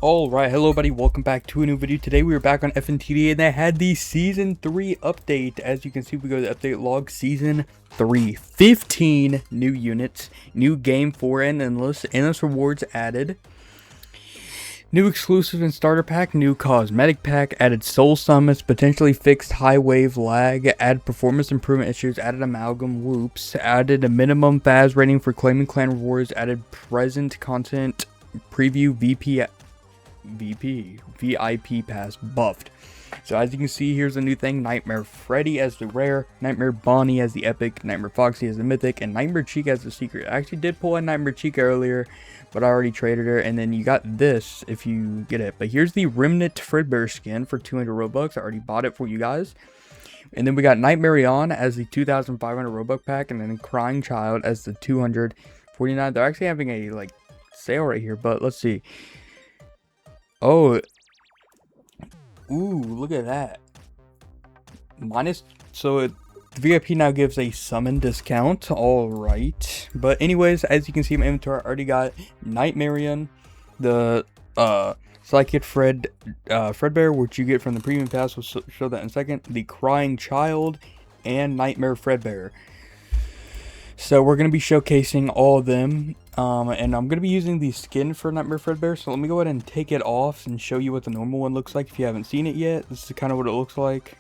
Alright, hello buddy, welcome back to a new video. Today we are back on Fntd and they had the Season 3 update. As you can see, we go to the update log, Season 3. 15 new units, new game 4 and endless rewards added. New exclusive and starter pack, new cosmetic pack, added soul summons, potentially fixed high wave lag, added performance improvement issues, added amalgam whoops, added a minimum FAS rating for claiming clan rewards, added present content preview VIP pass buffed. So as you can see, here's a new thing: Nightmare Freddy as the rare, Nightmare Bonnie as the epic, Nightmare Foxy as the mythic, and Nightmare Chica as the secret. I actually did pull in Nightmare Chica earlier, but I already traded her. And then you got this if you get it. But here's the Remnant Fredbear skin for 200 Robux. I already bought it for you guys. And then we got Nightmare On as the 2,500 Robux pack, and then Crying Child as the 249. They're actually having a sale right here, but let's see. Oh, ooh, look at that. The VIP now gives a summon discount. Alright. But anyways, as you can see in my inventory, I already got Nightmarion, the Psychic Fredbear, which you get from the premium pass. We'll show that in a second. The Crying Child and Nightmare Fredbear. So we're going to be showcasing all of them. And I'm going to be using the skin for Nightmare Fredbear. So let me go ahead and take it off and show you what the normal one looks like if you haven't seen it yet. This is kind of what it looks like.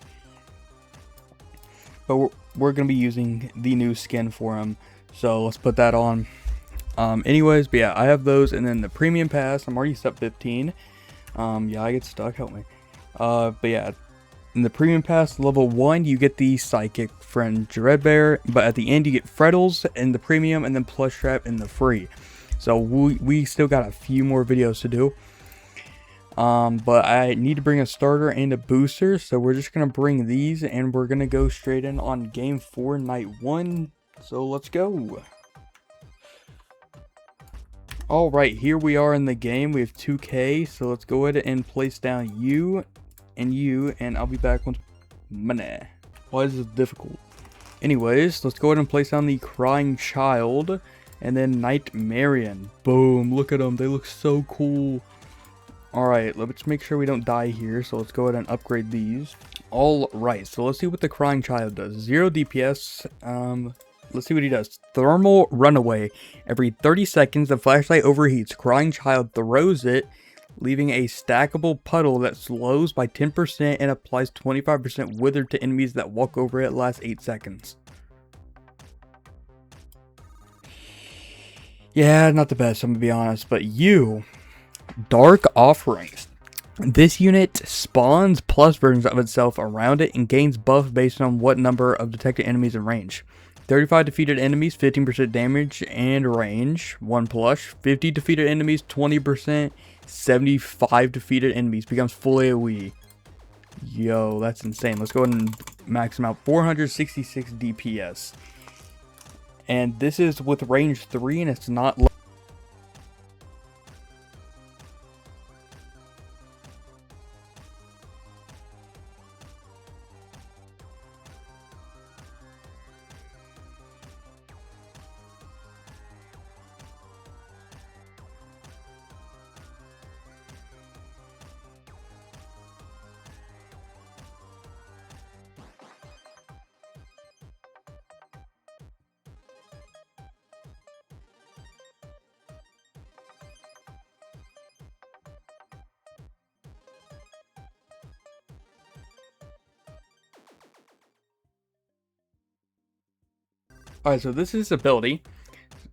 But we're going to be using the new skin for him. So let's put that on. Anyways, but yeah, I have those. And then the premium pass, I'm already step 15. Yeah, I get stuck. Help me. But yeah. In the premium pass, level 1, you get the Psychic Friend Dreadbear, but at the end you get Freddles in the premium and then Plush Trap in the free. So we still got a few more videos to do. But I need to bring a starter and a booster, so we're just going to bring these and we're going to go straight in on Game 4, Night 1. So let's go. Alright, here we are in the game. We have 2K, so let's go ahead and place down you and you, and I'll be back once. Money. Why is this difficult? Anyways, let's go ahead and place down the Crying Child and then Nightmarion. Boom, look at them, they look so cool. Alright, let's make sure we don't die here, so let's go ahead and upgrade these. Alright, so let's see what the Crying Child does. 0 DPS. Let's see what he does. Thermal Runaway. Every 30 seconds the flashlight overheats. Crying Child throws it, leaving a stackable puddle that slows by 10% and applies 25% wither to enemies that walk over it. Lasts 8 seconds. Yeah, not the best, I'm gonna be honest. But you, Dark Offerings. This unit spawns plus versions of itself around it and gains buff based on what number of detected enemies in range. 35 defeated enemies, 15% damage and range, 1 plush. 50 defeated enemies, 20%. 75 defeated enemies, becomes full AoE. Yo, that's insane. Let's go ahead and max him out. 466 DPS. And this is with range 3 and it's not Alright, so this is his ability.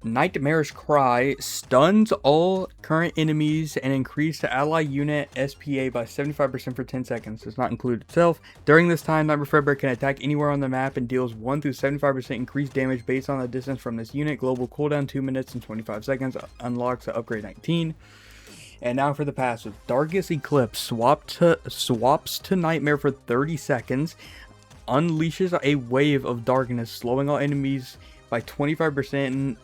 Nightmare's Cry stuns all current enemies and increase the ally unit SPA by 75% for 10 seconds. Does not include itself. During this time, Nightmare Fredbear can attack anywhere on the map and deals 1 through 75% increased damage based on the distance from this unit. Global cooldown 2 minutes and 25 seconds. Unlocks at upgrade 19. And now for the passive. Darkest Eclipse swaps to Nightmare for 30 seconds. Unleashes a wave of darkness, slowing all enemies by 25%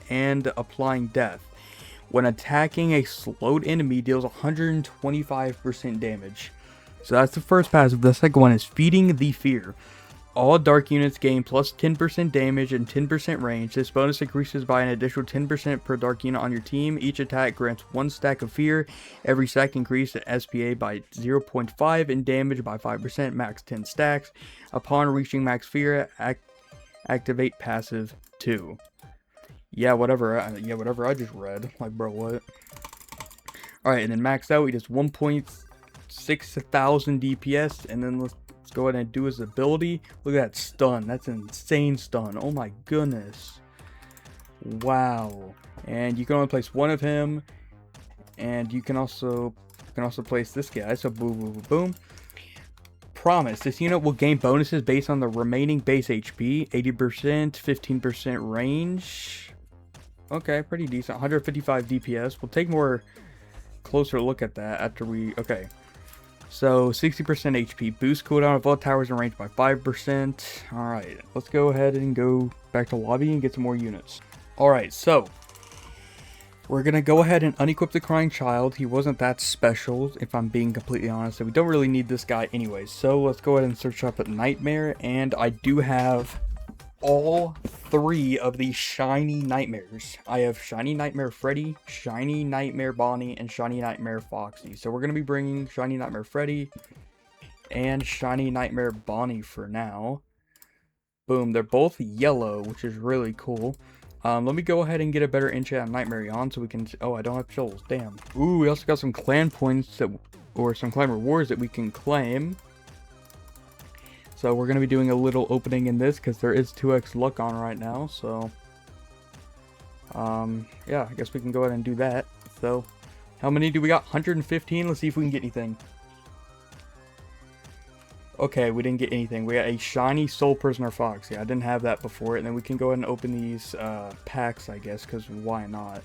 and applying death. When attacking a slowed enemy, deals 125% damage. So that's the first passive. The second one is Feeding the Fear. All dark units gain plus 10% damage and 10% range. This bonus increases by an additional 10% per dark unit on your team. Each attack grants 1 stack of fear. Every stack increases SPA by 0.5 and damage by 5%, max 10 stacks. Upon reaching max fear, activate passive 2. Yeah, whatever I just read. Like, bro, what? Alright, and then maxed out, he does 1.6 thousand DPS, and then let's go ahead and do his ability. Look at that stun. That's an insane stun. Oh my goodness. Wow. And you can only place one of him, and you can also place this guy. So boom, boom, boom, boom. Promise, this unit will gain bonuses based on the remaining base HP. 80%, 15% range. Okay, pretty decent. 155 DPS. We'll take more closer look at that after we... Okay. So, 60% HP. Boost cooldown of all towers in range by 5%. Alright, let's go ahead and go back to lobby and get some more units. Alright, so... we're going to go ahead and unequip the Crying Child. He wasn't that special, if I'm being completely honest. So we don't really need this guy anyways. So let's go ahead and search up at Nightmare. And I do have all 3 of these shiny Nightmares. I have Shiny Nightmare Freddy, Shiny Nightmare Bonnie, and Shiny Nightmare Foxy. So we're going to be bringing Shiny Nightmare Freddy and Shiny Nightmare Bonnie for now. Boom, they're both yellow, which is really cool. Let me go ahead and get a better enchant on Nightmare on so we can... Oh, I don't have shovels. Damn. Ooh, we also got some clan points that... or some clan rewards that we can claim. So we're going to be doing a little opening in this because there is 2x luck on right now. So, yeah, I guess we can go ahead and do that. So, how many do we got? 115. Let's see if we can get anything. Okay, we didn't get anything. We got a shiny Soul Prisoner Fox. Yeah, I didn't have that before. And then we can go ahead and open these packs, I guess, because why not?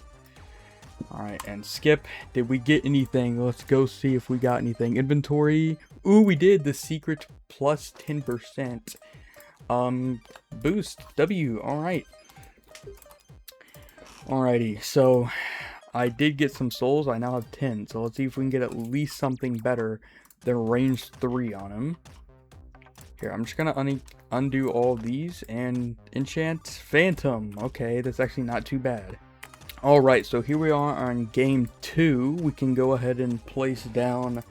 Alright, and skip. Did we get anything? Let's go see if we got anything. Inventory. Ooh, we did. The secret plus 10%. Boost. W. Alright. Alrighty, so I did get some souls. I now have 10. So let's see if we can get at least something better than range 3 on him. Here, I'm just gonna undo all these and enchant Phantom. Okay, that's actually not too bad. Alright, so here we are on game 2. We can go ahead and place down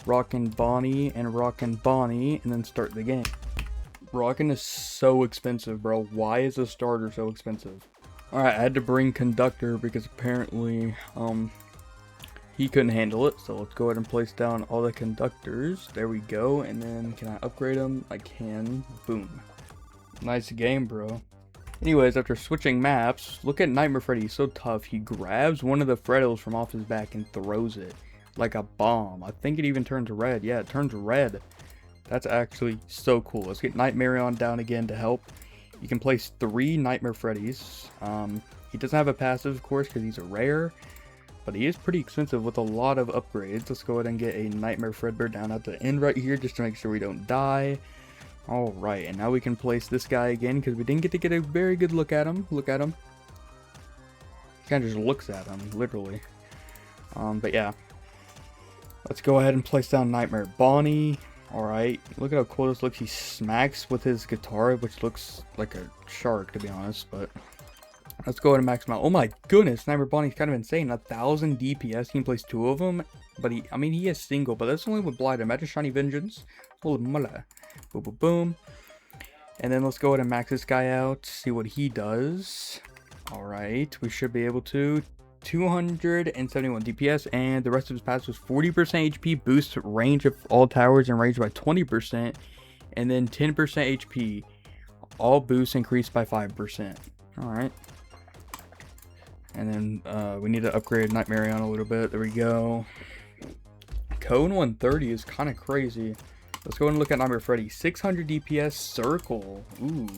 Rockin' Bonnie and Rockin' Bonnie and then start the game. Rockin' is so expensive, bro. Why is a starter so expensive? Alright, I had to bring Conductor because apparently, he couldn't handle it. So let's go ahead and place down all the Conductors. There we go. And then can I upgrade them? I can. Boom. Nice game, bro. Anyways, after switching maps, look at Nightmare Freddy. He's so tough. He grabs one of the Freddles from off his back and throws it like a bomb. I think it even turns red. Yeah, it turns red. That's actually so cool. Let's get Nightmare on down again to help. You can place 3 Nightmare Freddys. He doesn't have a passive, of course, because he's a rare. But he is pretty expensive with a lot of upgrades. Let's go ahead and get a Nightmare Fredbear down at the end right here just to make sure we don't die. Alright, and now we can place this guy again because we didn't get to get a very good look at him. Look at him. He kind of just looks at him, literally. But yeah. Let's go ahead and place down Nightmare Bonnie. Alright, look at how cool this looks. He smacks with his guitar, which looks like a shark, to be honest, but... let's go ahead and max him out. Oh my goodness, Nightmare Bonnie's kind of insane. 1000 DPS. He can place 2 of them. But he is single, but that's only with Blight. Imagine Shiny Vengeance. Boom, boom, boom. And then let's go ahead and max this guy out. See what he does. Alright, we should be able to. 271 DPS. And the rest of his pass was 40% HP. Boost range of all towers and range by 20%. And then 10% HP. All boosts increased by 5%. Alright. And then we need to upgrade Nightmare on a little bit. There we go. Cone 130 is kind of crazy. Let's go and look at Nightmare Freddy. 600 DPS circle. Ooh.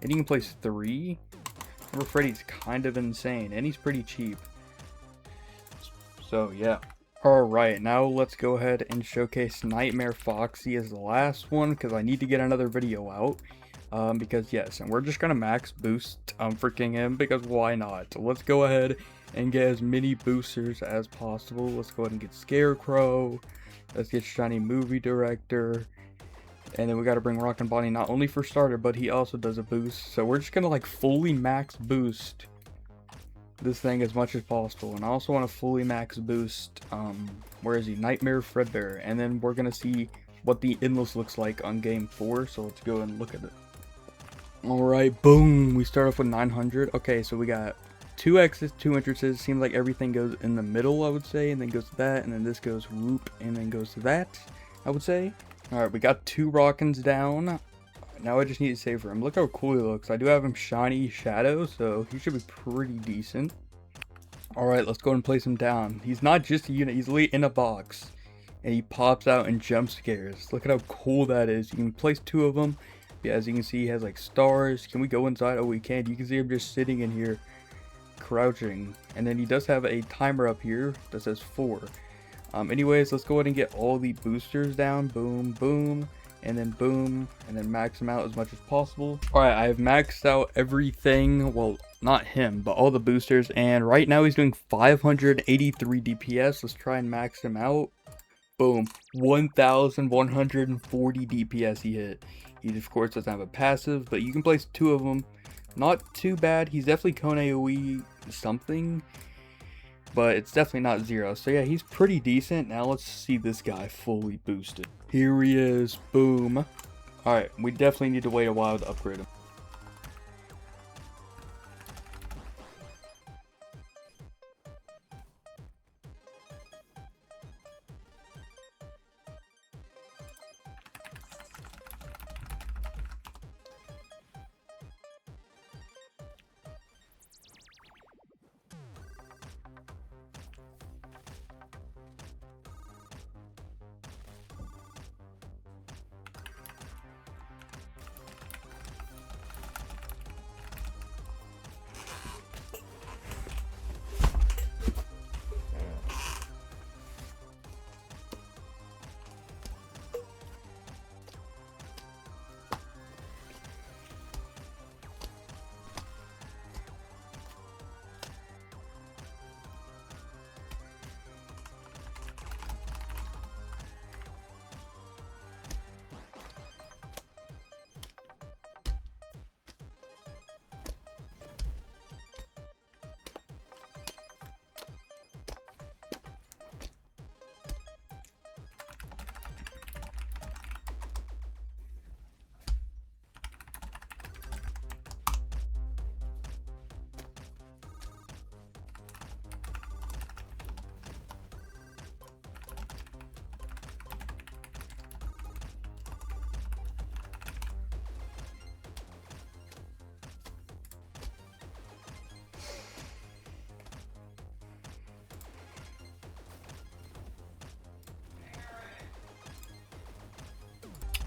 And you can place 3. Nightmare Freddy's kind of insane. And he's pretty cheap. So yeah. Alright, now let's go ahead and showcase Nightmare Foxy as the last one. Because I need to get another video out. Because yes, and we're just gonna max boost freaking him because why not? So let's go ahead and get as many boosters as possible. Let's go ahead and get Scarecrow. Let's get Shiny Movie Director. And then we got to bring Rock and Bonnie not only for starter, but he also does a boost. So we're just going to like fully max boost this thing as much as possible. And I also want to fully max boost, where is he? Nightmare Fredbear. And then we're going to see what the Endless looks like on game 4. So let's go and look at it. Alright, boom. We start off with 900. Okay, so we got 2 X's, 2 entrances. Seems like everything goes in the middle, I would say. And then goes to that. And then this goes whoop. And then goes to that, I would say. Alright, we got 2 Rockins down. Now I just need to save for him. Look how cool he looks. I do have him shiny shadow, so he should be pretty decent. Alright, let's go and place him down. He's not just a unit, he's literally in a box. And he pops out and jump scares. Look at how cool that is. You can place 2 of them. Yeah, as you can see, he has like stars. Can we go inside? Oh, we can. You can see him just sitting in here, crouching. And then he does have a timer up here that says 4. Anyways, let's go ahead and get all the boosters down. Boom, boom, and then max them out as much as possible. Alright, I've maxed out everything. Well, not him, but all the boosters. And right now he's doing 583 DPS. Let's try and max him out. Boom, 1,140 DPS he hit. He, of course, doesn't have a passive, but you can place 2 of them. Not too bad. He's definitely Cone AoE something, but it's definitely not 0. So yeah, he's pretty decent. Now let's see this guy fully boosted. Here he is. Boom. Alright, we definitely need to wait a while to upgrade him.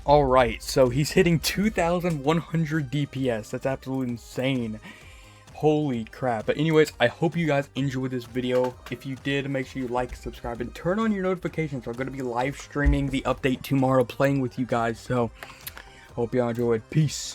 Alright, so he's hitting 2,100 DPS. That's absolutely insane. Holy crap. But anyways, I hope you guys enjoyed this video. If you did, make sure you like, subscribe, and turn on your notifications. I'm going to be live streaming the update tomorrow, playing with you guys. So, hope y'all enjoyed. Peace.